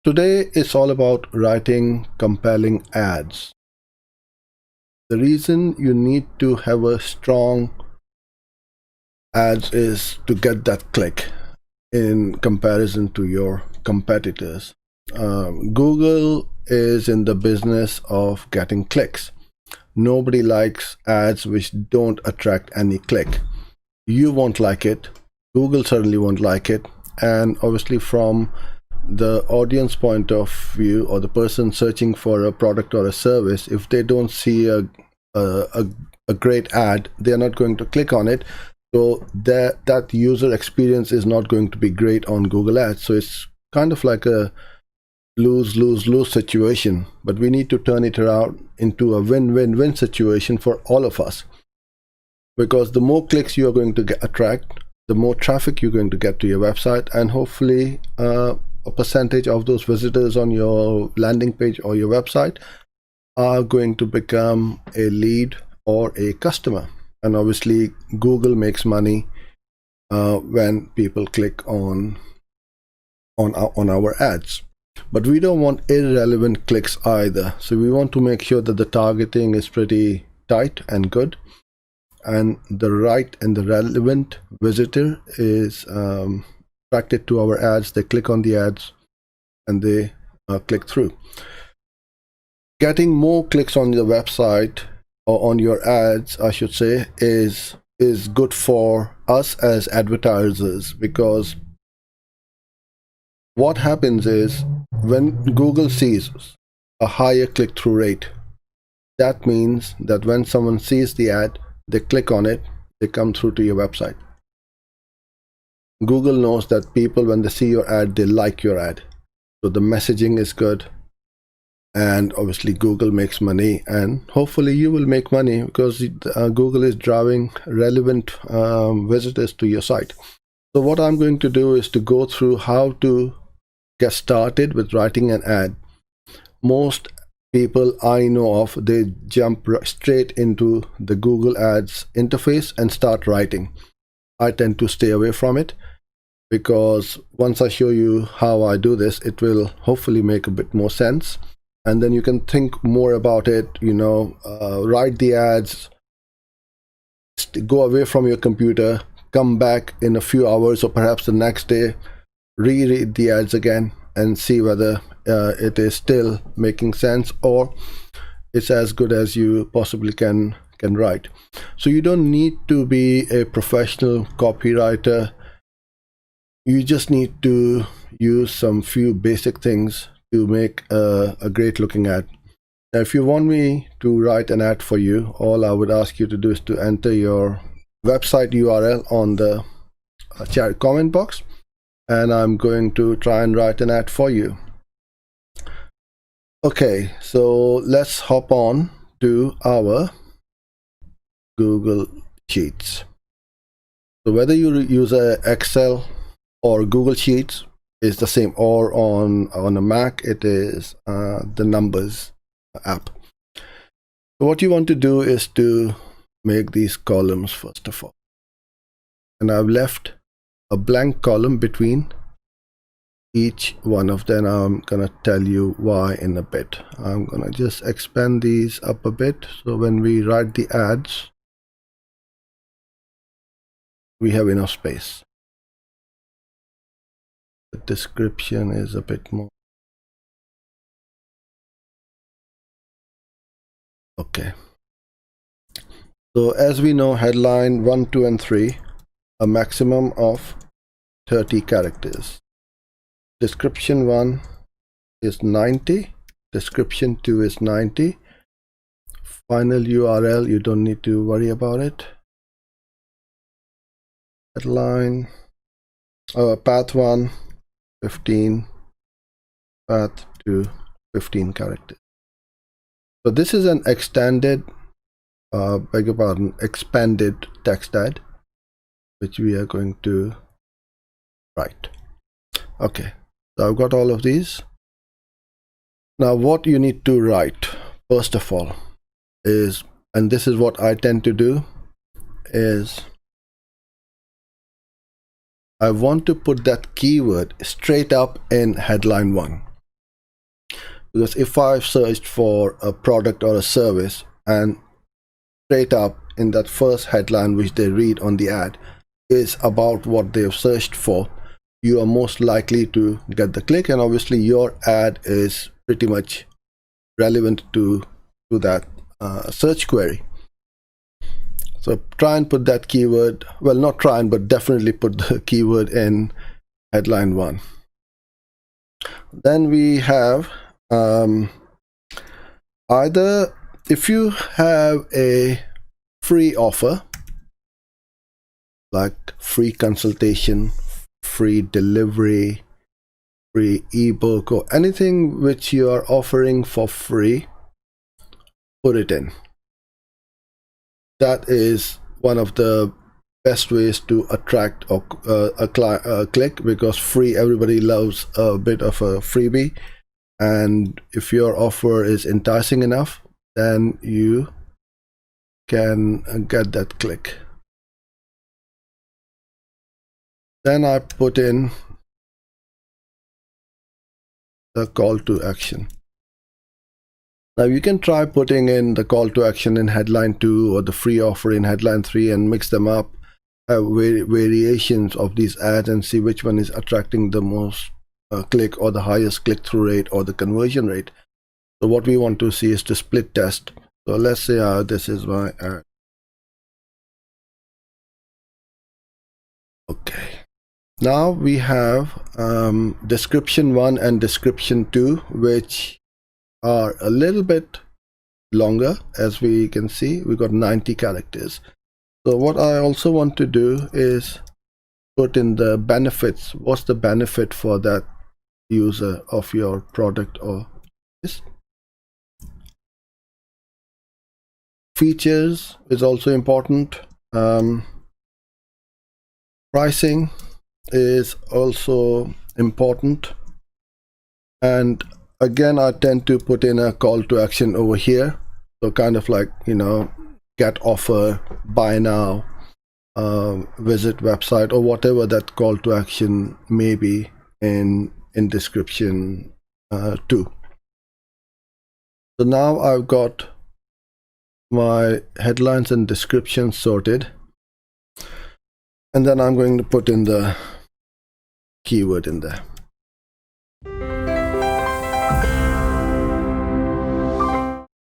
Today it's all about writing compelling ads. The reason you need to have a strong ads is to get that click in comparison to your competitors. Google is in the business of getting clicks. Nobody likes ads which don't attract any click. You won't like it. Google certainly won't like it. And obviously from the audience point of view, or the person searching for a product or a service, if they don't see a great ad, they're not going to click on it. So that user experience is not going to be great on Google Ads. So it's kind of like a lose situation, but we need to turn it around into a win-win-win situation for all of us, because the more clicks you are going to attract, the more traffic you're going to get to your website, and hopefully a percentage of those visitors on your landing page or your website are going to become a lead or a customer. And obviously Google makes money when people click on our ads. But we don't want irrelevant clicks either. So we want to make sure that the targeting is pretty tight and good, and the right and the relevant visitor is attracted to our ads. They click on the ads and they click through. Getting more clicks on your website, or on your ads I should say, is good for us as advertisers, because what happens is when Google sees a higher click-through rate, that means that when someone sees the ad, they click on it, they come through to your website. Google knows that people, when they see your ad, they like your ad. So the messaging is good, and obviously Google makes money, and hopefully you will make money, because Google is driving relevant visitors to your site. So what I'm going to do is to go through how to get started with writing an ad. Most people I know of, they jump straight into the Google Ads interface and start writing. I tend to stay away from it, because once I show you how I do this, it will hopefully make a bit more sense, and then you can think more about it, write the ads, go away from your computer, come back in a few hours or perhaps the next day, reread the ads again and see whether it is still making sense, or it's as good as you possibly can write. So you don't need to be a professional copywriter. You just need to use some few basic things to make a great looking ad. Now, if you want me to write an ad for you, all I would ask you to do is to enter your website URL on the chat comment box, and I'm going to try and write an ad for you. Okay, so let's hop on to our Google Sheets. So whether you use a Excel or Google Sheets is the same, or on a Mac it is the Numbers app. So what you want to do is to make these columns first of all, and I've left a blank column between each one of them. I'm gonna tell you why in a bit. I'm gonna just expand these up a bit, so when we write the ads we have enough space. The description is a bit more. Okay, so as we know, headline 1, 2 and 3, a maximum of 30 characters. Description 1 is 90, description 2 is 90, final URL you don't need to worry about it. Headline, path 1 15, path 2 15 characters. So this is an extended expanded text ad which we are going to write. Okay, so I've got all of these. Now what you need to write first of all is, and this is what I tend to do, is I want to put that keyword straight up in headline 1. Because if I've searched for a product or a service, and straight up in that first headline which they read on the ad is about what they've searched for, you are most likely to get the click, and obviously your ad is pretty much relevant to that search query. So try and put that keyword, well, not try and, but definitely put the keyword in headline 1. Then we have either, if you have a free offer like free consultation, free delivery, free ebook, or anything which you are offering for free, put it in. That is one of the best ways to attract a click, because free, everybody loves a bit of a freebie, and if your offer is enticing enough, then you can get that click. Then I put in the call to action. Now you can try putting in the call to action in headline 2 or the free offer in headline 3 and mix them up, variations of these ads, and see which one is attracting the most click, or the highest click-through rate, or the conversion rate. So what we want to see is to split test. So let's say this is my ad. Okay. Now we have description 1 and description 2, which are a little bit longer. As we can see, we got 90 characters. So what I also want to do is put in the benefits. What's the benefit for that user of your product or this? Features is also important. Pricing is also important, and again I tend to put in a call to action over here, so kind of like, you know, get offer, buy now, visit website, or whatever that call to action may be in description 2. So now I've got my headlines and descriptions sorted, and then I'm going to put in the keyword in there.